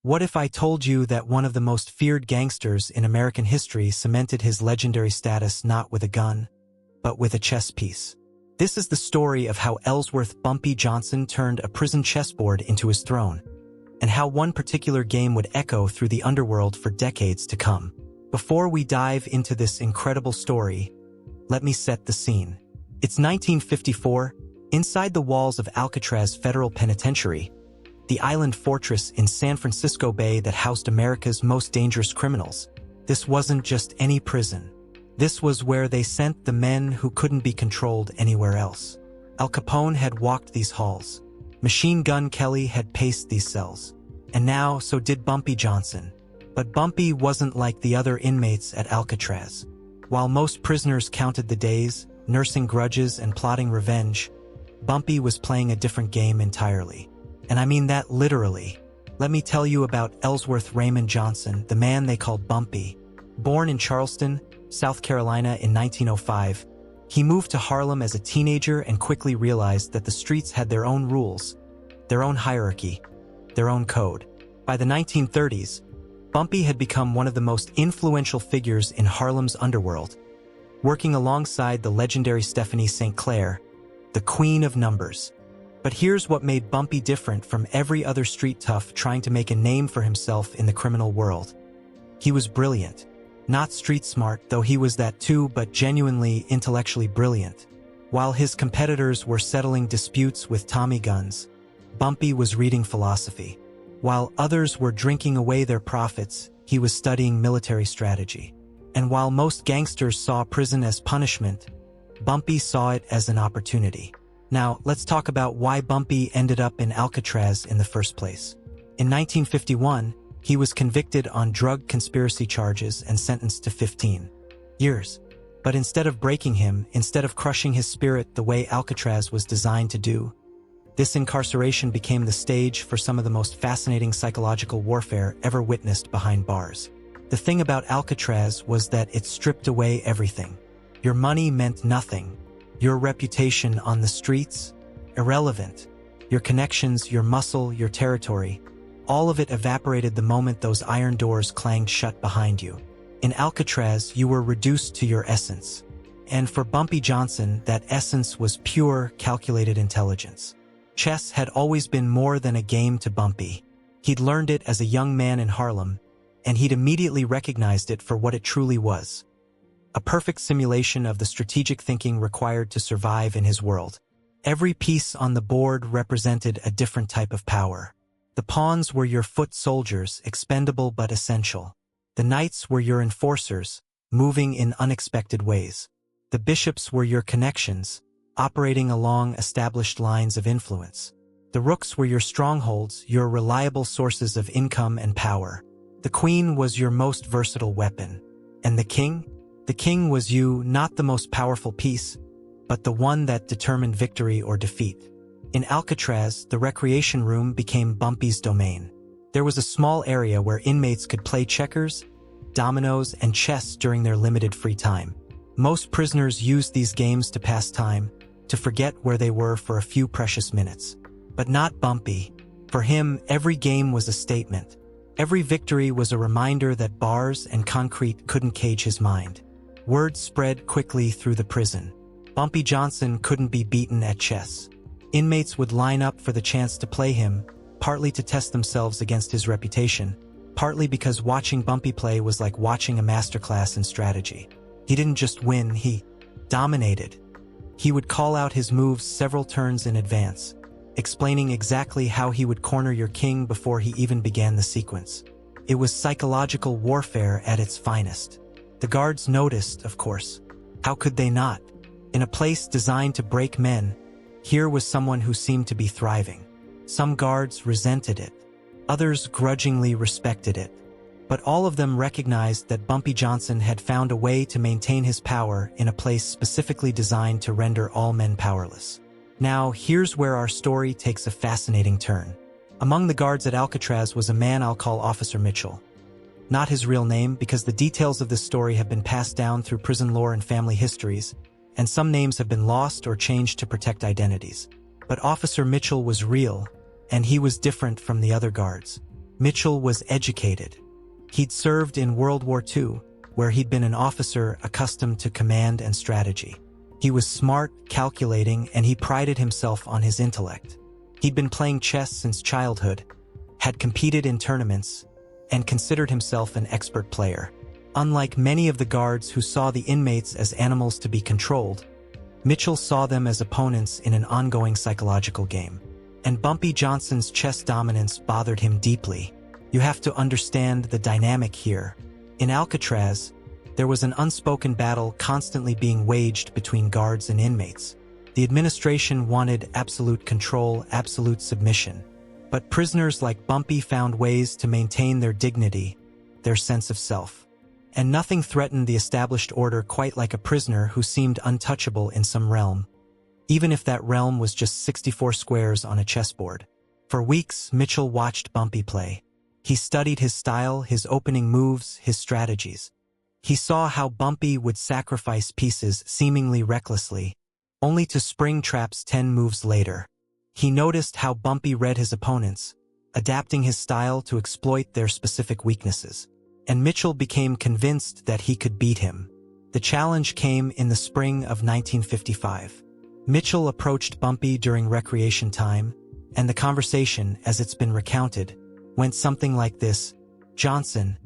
What if I told you that one of the most feared gangsters in American history cemented his legendary status not with a gun, but with a chess piece? This is the story of how Ellsworth Bumpy Johnson turned a prison chessboard into his throne, and how one particular game would echo through the underworld for decades to come. Before we dive into this incredible story, let me set the scene. It's 1954, inside the walls of Alcatraz Federal Penitentiary, the island fortress in San Francisco Bay that housed America's most dangerous criminals. This wasn't just any prison. This was where they sent the men who couldn't be controlled anywhere else. Al Capone had walked these halls. Machine Gun Kelly had paced these cells. And now, so did Bumpy Johnson. But Bumpy wasn't like the other inmates at Alcatraz. While most prisoners counted the days, nursing grudges and plotting revenge, Bumpy was playing a different game entirely. And I mean that literally. Let me tell you about Ellsworth Raymond Johnson, the man they called Bumpy. Born in Charleston, South Carolina in 1905, he moved to Harlem as a teenager and quickly realized that the streets had their own rules, their own hierarchy, their own code. By the 1930s, Bumpy had become one of the most influential figures in Harlem's underworld, working alongside the legendary Stephanie St. Clair, the queen of numbers. But here's what made Bumpy different from every other street tough trying to make a name for himself in the criminal world. He was brilliant. Not street smart, though he was that too, but genuinely intellectually brilliant. While his competitors were settling disputes with Tommy guns, Bumpy was reading philosophy. While others were drinking away their profits, he was studying military strategy. And while most gangsters saw prison as punishment, Bumpy saw it as an opportunity. Now, let's talk about why Bumpy ended up in Alcatraz in the first place. In 1951, he was convicted on drug conspiracy charges and sentenced to 15 years. But instead of breaking him, instead of crushing his spirit the way Alcatraz was designed to do, this incarceration became the stage for some of the most fascinating psychological warfare ever witnessed behind bars. The thing about Alcatraz was that it stripped away everything. Your money meant nothing. Your reputation on the streets? Irrelevant. Your connections, your muscle, your territory. All of it evaporated the moment those iron doors clanged shut behind you. In Alcatraz, you were reduced to your essence. And for Bumpy Johnson, that essence was pure, calculated intelligence. Chess had always been more than a game to Bumpy. He'd learned it as a young man in Harlem, and he'd immediately recognized it for what it truly was. A perfect simulation of the strategic thinking required to survive in his world. Every piece on the board represented a different type of power. The pawns were your foot soldiers, expendable but essential. The knights were your enforcers, moving in unexpected ways. The bishops were your connections, operating along established lines of influence. The rooks were your strongholds, your reliable sources of income and power. The queen was your most versatile weapon. And the king? The king was you, not the most powerful piece, but the one that determined victory or defeat. In Alcatraz, the recreation room became Bumpy's domain. There was a small area where inmates could play checkers, dominoes, and chess during their limited free time. Most prisoners used these games to pass time, to forget where they were for a few precious minutes. But not Bumpy. For him, every game was a statement. Every victory was a reminder that bars and concrete couldn't cage his mind. Word spread quickly through the prison. Bumpy Johnson couldn't be beaten at chess. Inmates would line up for the chance to play him, partly to test themselves against his reputation, partly because watching Bumpy play was like watching a masterclass in strategy. He didn't just win, he dominated. He would call out his moves several turns in advance, explaining exactly how he would corner your king before he even began the sequence. It was psychological warfare at its finest. The guards noticed, of course. How could they not? In a place designed to break men, here was someone who seemed to be thriving. Some guards resented it. Others grudgingly respected it. But all of them recognized that Bumpy Johnson had found a way to maintain his power in a place specifically designed to render all men powerless. Now, here's where our story takes a fascinating turn. Among the guards at Alcatraz was a man I'll call Officer Mitchell. Not his real name, because the details of this story have been passed down through prison lore and family histories, and some names have been lost or changed to protect identities. But Officer Mitchell was real, and he was different from the other guards. Mitchell was educated. He'd served in World War II, where he'd been an officer accustomed to command and strategy. He was smart, calculating, and he prided himself on his intellect. He'd been playing chess since childhood, had competed in tournaments, and considered himself an expert player. Unlike many of the guards who saw the inmates as animals to be controlled, Mitchell saw them as opponents in an ongoing psychological game. And Bumpy Johnson's chess dominance bothered him deeply. You have to understand the dynamic here. In Alcatraz, there was an unspoken battle constantly being waged between guards and inmates. The administration wanted absolute control, absolute submission. But prisoners like Bumpy found ways to maintain their dignity, their sense of self. And nothing threatened the established order quite like a prisoner who seemed untouchable in some realm, even if that realm was just 64 squares on a chessboard. For weeks, Mitchell watched Bumpy play. He studied his style, his opening moves, his strategies. He saw how Bumpy would sacrifice pieces seemingly recklessly, only to spring traps 10 moves later. He noticed how Bumpy read his opponents, adapting his style to exploit their specific weaknesses. And Mitchell became convinced that he could beat him. The challenge came in the spring of 1955. Mitchell approached Bumpy during recreation time, and the conversation, as it's been recounted, went something like this: "Johnson,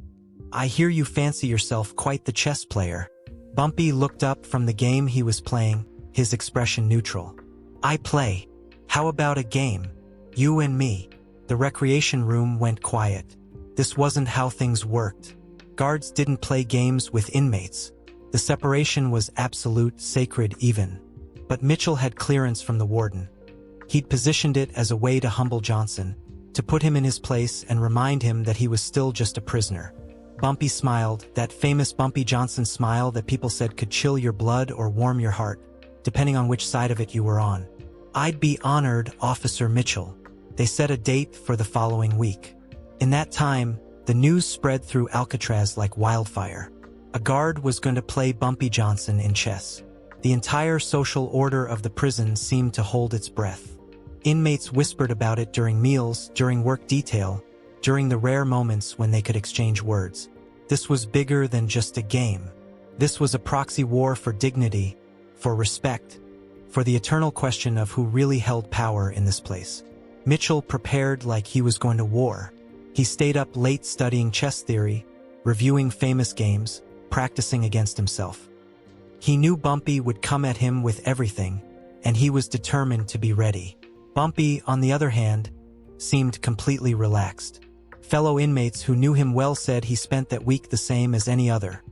I hear you fancy yourself quite the chess player." Bumpy looked up from the game he was playing, his expression neutral. "I play. How about a game? You and me." The recreation room went quiet. This wasn't how things worked. Guards didn't play games with inmates. The separation was absolute, sacred, even. But Mitchell had clearance from the warden. He'd positioned it as a way to humble Johnson, to put him in his place and remind him that he was still just a prisoner. Bumpy smiled, that famous Bumpy Johnson smile that people said could chill your blood or warm your heart, depending on which side of it you were on. "I'd be honored, Officer Mitchell." They set a date for the following week. In that time, the news spread through Alcatraz like wildfire. A guard was going to play Bumpy Johnson in chess. The entire social order of the prison seemed to hold its breath. Inmates whispered about it during meals, during work detail, during the rare moments when they could exchange words. This was bigger than just a game. This was a proxy war for dignity, for respect, for the eternal question of who really held power in this place. Mitchell prepared like he was going to war. He stayed up late studying chess theory, reviewing famous games, practicing against himself. He knew Bumpy would come at him with everything, and he was determined to be ready. Bumpy, on the other hand, seemed completely relaxed. Fellow inmates who knew him well said he spent that week the same as any other,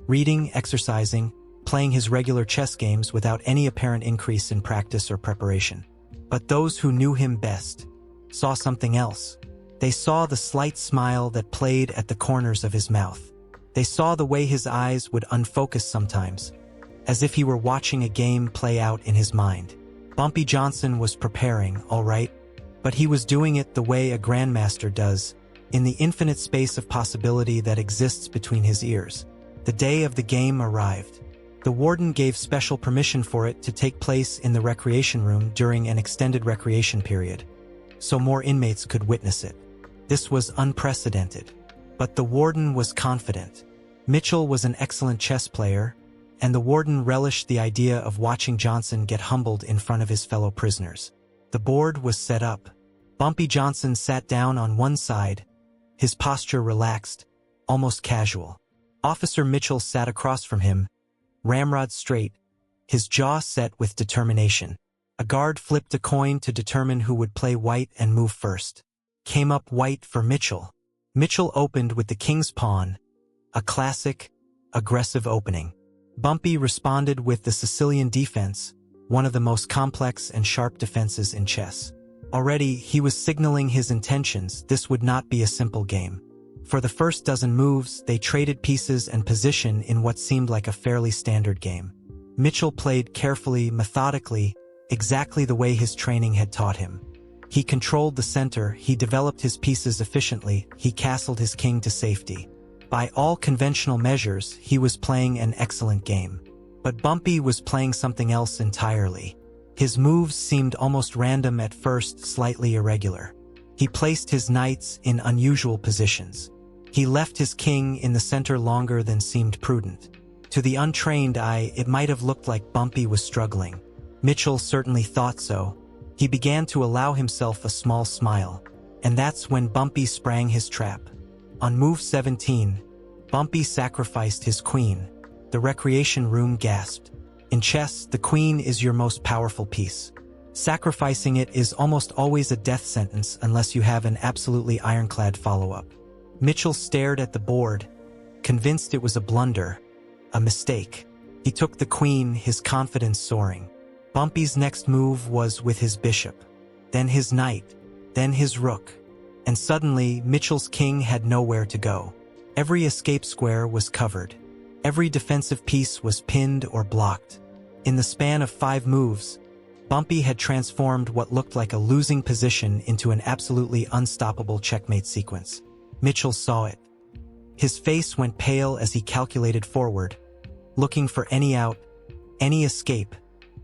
reading, exercising, playing his regular chess games without any apparent increase in practice or preparation. But those who knew him best saw something else. They saw the slight smile that played at the corners of his mouth. They saw the way his eyes would unfocus sometimes, as if he were watching a game play out in his mind. Bumpy Johnson was preparing, all right, but he was doing it the way a grandmaster does, in the infinite space of possibility that exists between his ears. The day of the game arrived. The warden gave special permission for it to take place in the recreation room during an extended recreation period, so more inmates could witness it. This was unprecedented. But the warden was confident. Mitchell was an excellent chess player, and the warden relished the idea of watching Johnson get humbled in front of his fellow prisoners. The board was set up. Bumpy Johnson sat down on one side, his posture relaxed, almost casual. Officer Mitchell sat across from him, ramrod straight, his jaw set with determination. A guard flipped a coin to determine who would play white and move first. Came up white for Mitchell. Mitchell opened with the king's pawn, a classic, aggressive opening. Bumpy responded with the Sicilian defense, one of the most complex and sharp defenses in chess. Already, he was signaling his intentions. This would not be a simple game. For the first dozen moves, they traded pieces and position in what seemed like a fairly standard game. Mitchell played carefully, methodically, exactly the way his training had taught him. He controlled the center, he developed his pieces efficiently, he castled his king to safety. By all conventional measures, he was playing an excellent game. But Bumpy was playing something else entirely. His moves seemed almost random at first, slightly irregular. He placed his knights in unusual positions. He left his king in the center longer than seemed prudent. To the untrained eye, it might have looked like Bumpy was struggling. Mitchell certainly thought so. He began to allow himself a small smile, and that's when Bumpy sprang his trap. On move 17, Bumpy sacrificed his queen. The recreation room gasped. In chess, the queen is your most powerful piece. Sacrificing it is almost always a death sentence unless you have an absolutely ironclad follow-up. Mitchell stared at the board, convinced it was a blunder, a mistake. He took the queen, his confidence soaring. Bumpy's next move was with his bishop, then his knight, then his rook, and suddenly Mitchell's king had nowhere to go. Every escape square was covered. Every defensive piece was pinned or blocked. In the span of 5 moves, Bumpy had transformed what looked like a losing position into an absolutely unstoppable checkmate sequence. Mitchell saw it. His face went pale as he calculated forward, looking for any out, any escape,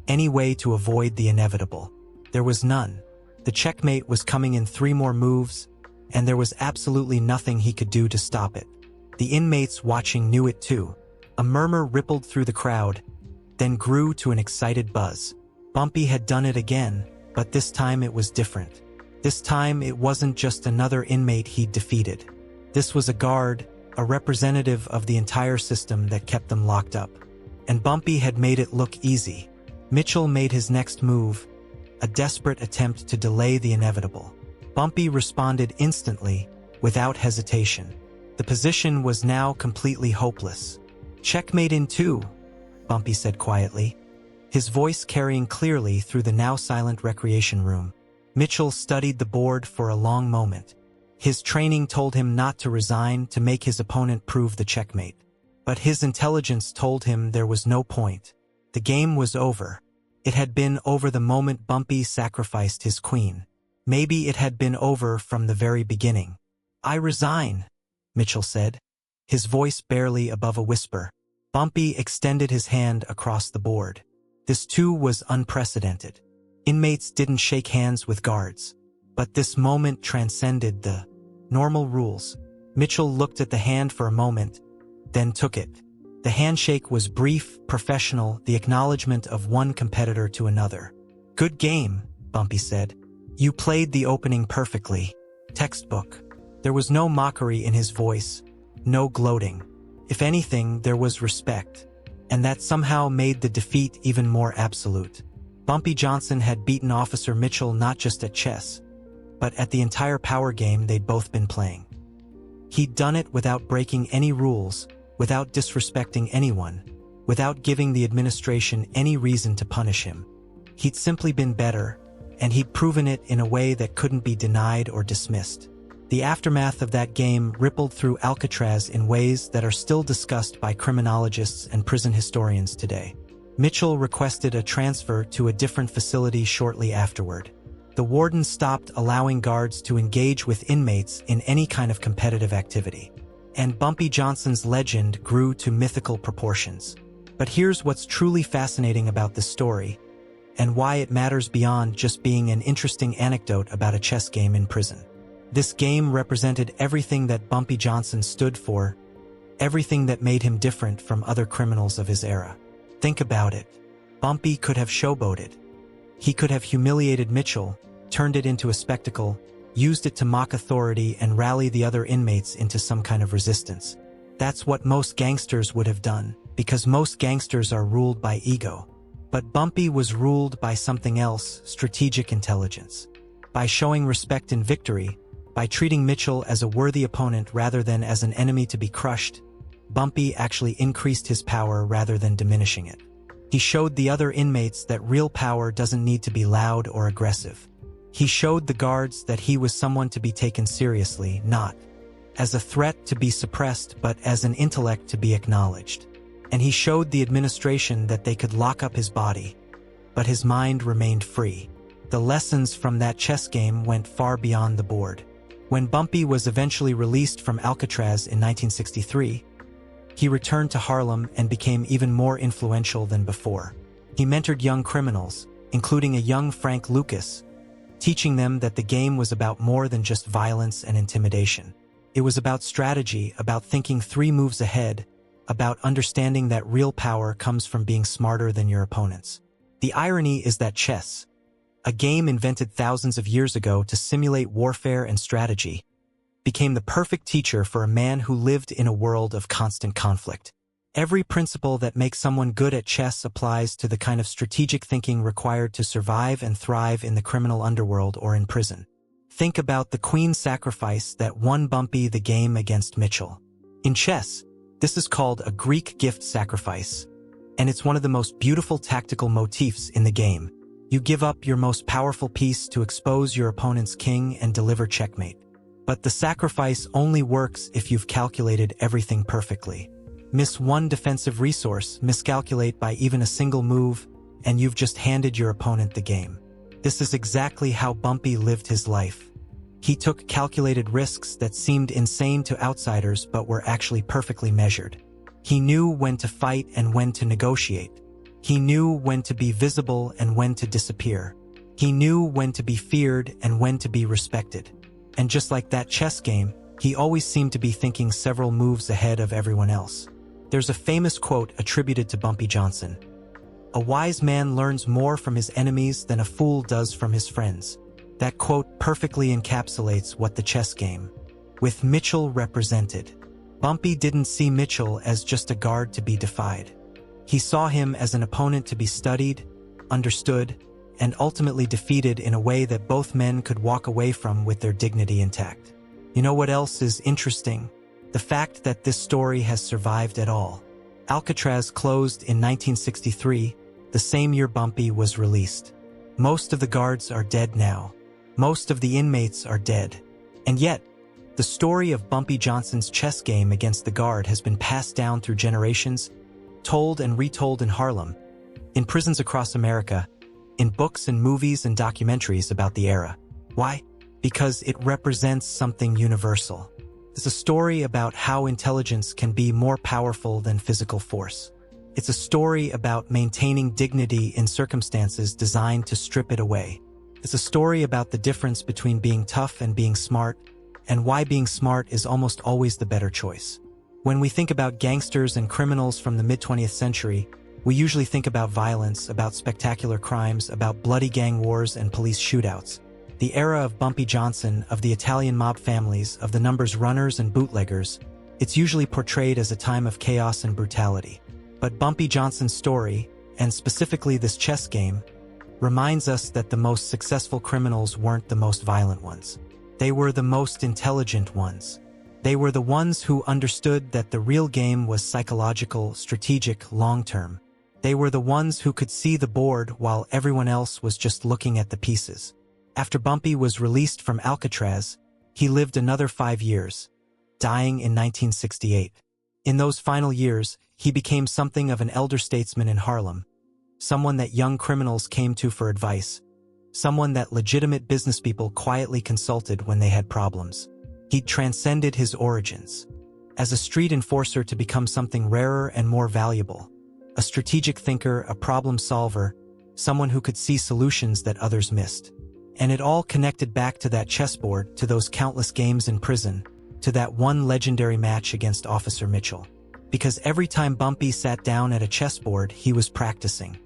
any way to avoid the inevitable. There was none. The checkmate was coming in 3 more moves, and there was absolutely nothing he could do to stop it. The inmates watching knew it too. A murmur rippled through the crowd, then grew to an excited buzz. Bumpy had done it again, but this time it was different. This time it wasn't just another inmate he'd defeated. This was a guard, a representative of the entire system that kept them locked up. And Bumpy had made it look easy. Mitchell made his next move, a desperate attempt to delay the inevitable. Bumpy responded instantly, without hesitation. The position was now completely hopeless. "Checkmate in 2, Bumpy said quietly, his voice carrying clearly through the now silent recreation room. Mitchell studied the board for a long moment. His training told him not to resign, to make his opponent prove the checkmate. But his intelligence told him there was no point. The game was over. It had been over the moment Bumpy sacrificed his queen. Maybe it had been over from the very beginning. "I resign," Mitchell said, his voice barely above a whisper. Bumpy extended his hand across the board. This too was unprecedented. Inmates didn't shake hands with guards. But this moment transcended the normal rules. Mitchell looked at the hand for a moment, then took it. The handshake was brief, professional, the acknowledgement of one competitor to another. "Good game," Bumpy said. "You played the opening perfectly. Textbook." There was no mockery in his voice, no gloating. If anything, there was respect. And that somehow made the defeat even more absolute. Bumpy Johnson had beaten Officer Mitchell not just at chess, but at the entire power game they'd both been playing. He'd done it without breaking any rules, without disrespecting anyone, without giving the administration any reason to punish him. He'd simply been better, and he'd proven it in a way that couldn't be denied or dismissed. The aftermath of that game rippled through Alcatraz in ways that are still discussed by criminologists and prison historians today. Mitchell requested a transfer to a different facility shortly afterward. The warden stopped allowing guards to engage with inmates in any kind of competitive activity. And Bumpy Johnson's legend grew to mythical proportions. But here's what's truly fascinating about this story, and why it matters beyond just being an interesting anecdote about a chess game in prison. This game represented everything that Bumpy Johnson stood for, everything that made him different from other criminals of his era. Think about it. Bumpy could have showboated. He could have humiliated Mitchell, turned it into a spectacle, used it to mock authority and rally the other inmates into some kind of resistance. That's what most gangsters would have done, because most gangsters are ruled by ego. But Bumpy was ruled by something else, strategic intelligence. By showing respect in victory, by treating Mitchell as a worthy opponent rather than as an enemy to be crushed, Bumpy actually increased his power rather than diminishing it. He showed the other inmates that real power doesn't need to be loud or aggressive. He showed the guards that he was someone to be taken seriously, not as a threat to be suppressed, but as an intellect to be acknowledged. And he showed the administration that they could lock up his body, but his mind remained free. The lessons from that chess game went far beyond the board. When Bumpy was eventually released from Alcatraz in 1963, he returned to Harlem and became even more influential than before. He mentored young criminals, including a young Frank Lucas, teaching them that the game was about more than just violence and intimidation. It was about strategy, about thinking 3 moves ahead, about understanding that real power comes from being smarter than your opponents. The irony is that chess, a game invented thousands of years ago to simulate warfare and strategy, became the perfect teacher for a man who lived in a world of constant conflict. Every principle that makes someone good at chess applies to the kind of strategic thinking required to survive and thrive in the criminal underworld or in prison. Think about the queen's sacrifice that won Bumpy the game against Mitchell. In chess, this is called a Greek gift sacrifice, and it's one of the most beautiful tactical motifs in the game. You give up your most powerful piece to expose your opponent's king and deliver checkmate. But the sacrifice only works if you've calculated everything perfectly. Miss one defensive resource, miscalculate by even a single move, and you've just handed your opponent the game. This is exactly how Bumpy lived his life. He took calculated risks that seemed insane to outsiders but were actually perfectly measured. He knew when to fight and when to negotiate. He knew when to be visible and when to disappear. He knew when to be feared and when to be respected. And just like that chess game, he always seemed to be thinking several moves ahead of everyone else. There's a famous quote attributed to Bumpy Johnson. "A wise man learns more from his enemies than a fool does from his friends." That quote perfectly encapsulates what the chess game, with Mitchell represented. Bumpy didn't see Mitchell as just a guard to be defied. He saw him as an opponent to be studied, understood, and ultimately defeated in a way that both men could walk away from with their dignity intact. You know what else is interesting? The fact that this story has survived at all. Alcatraz closed in 1963, the same year Bumpy was released. Most of the guards are dead now. Most of the inmates are dead. And yet, the story of Bumpy Johnson's chess game against the guard has been passed down through generations, told and retold in Harlem, in prisons across America, in books and movies and documentaries about the era. Why? Because it represents something universal. It's a story about how intelligence can be more powerful than physical force. It's a story about maintaining dignity in circumstances designed to strip it away. It's a story about the difference between being tough and being smart, and why being smart is almost always the better choice. When we think about gangsters and criminals from the mid-20th century, we usually think about violence, about spectacular crimes, about bloody gang wars and police shootouts. The era of Bumpy Johnson, of the Italian mob families, of the numbers runners and bootleggers, it's usually portrayed as a time of chaos and brutality. But Bumpy Johnson's story, and specifically this chess game, reminds us that the most successful criminals weren't the most violent ones. They were the most intelligent ones. They were the ones who understood that the real game was psychological, strategic, long-term. They were the ones who could see the board while everyone else was just looking at the pieces. After Bumpy was released from Alcatraz, he lived another 5 years, dying in 1968. In those final years, he became something of an elder statesman in Harlem, someone that young criminals came to for advice, someone that legitimate businesspeople quietly consulted when they had problems. He'd transcended his origins, as a street enforcer to become something rarer and more valuable, a strategic thinker, a problem solver, someone who could see solutions that others missed. And it all connected back to that chessboard, to those countless games in prison, to that one legendary match against Officer Mitchell. Because every time Bumpy sat down at a chessboard, he was practicing.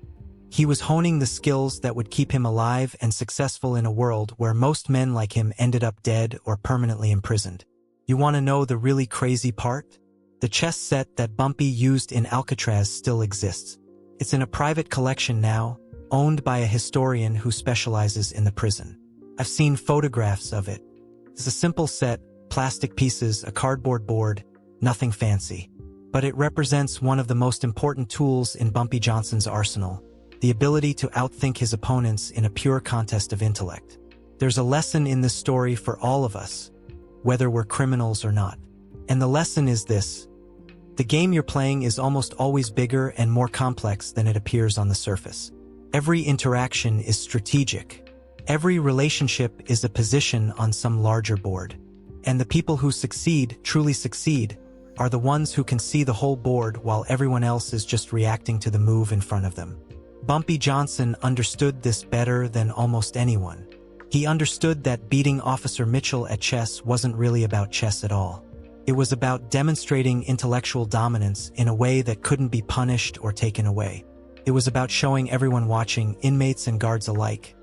He was honing the skills that would keep him alive and successful in a world where most men like him ended up dead or permanently imprisoned. You want to know the really crazy part? The chess set that Bumpy used in Alcatraz still exists. It's in a private collection now, owned by a historian who specializes in the prison. I've seen photographs of it. It's a simple set, plastic pieces, a cardboard board, nothing fancy. But it represents one of the most important tools in Bumpy Johnson's arsenal, the ability to outthink his opponents in a pure contest of intellect. There's a lesson in this story for all of us, whether we're criminals or not. And the lesson is this: the game you're playing is almost always bigger and more complex than it appears on the surface. Every interaction is strategic. Every relationship is a position on some larger board. And the people who succeed, truly succeed, are the ones who can see the whole board while everyone else is just reacting to the move in front of them. Bumpy Johnson understood this better than almost anyone. He understood that beating Officer Mitchell at chess wasn't really about chess at all. It was about demonstrating intellectual dominance in a way that couldn't be punished or taken away. It was about showing everyone watching, inmates and guards alike,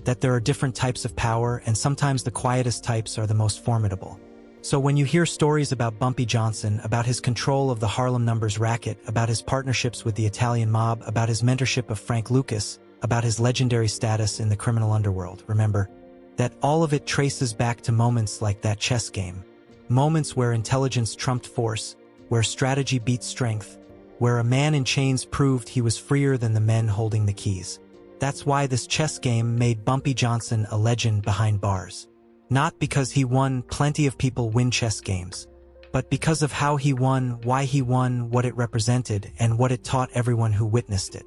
that there are different types of power, and sometimes the quietest types are the most formidable. So when you hear stories about Bumpy Johnson, about his control of the Harlem numbers racket, about his partnerships with the Italian mob, about his mentorship of Frank Lucas, about his legendary status in the criminal underworld, remember that all of it traces back to moments like that chess game. Moments where intelligence trumped force, where strategy beat strength, where a man in chains proved he was freer than the men holding the keys. That's why this chess game made Bumpy Johnson a legend behind bars. Not because he won, plenty of people win chess games, but because of how he won, why he won, what it represented, and what it taught everyone who witnessed it.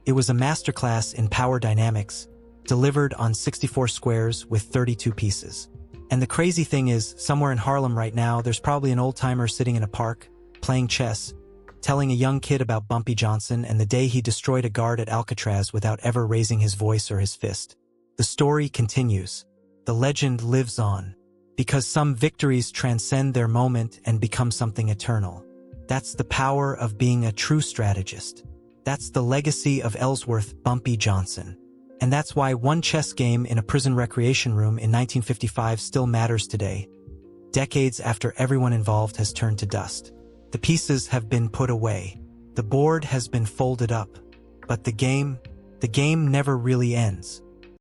It was a masterclass in power dynamics, delivered on 64 squares with 32 pieces. And the crazy thing is, somewhere in Harlem right now, there's probably an old-timer sitting in a park, playing chess, telling a young kid about Bumpy Johnson and the day he destroyed a guard at Alcatraz without ever raising his voice or his fist. The story continues. The legend lives on, because some victories transcend their moment and become something eternal. That's the power of being a true strategist. That's the legacy of Ellsworth Bumpy Johnson. And that's why one chess game in a prison recreation room in 1955 still matters today, decades after everyone involved has turned to dust. The pieces have been put away. The board has been folded up. But the game never really ends.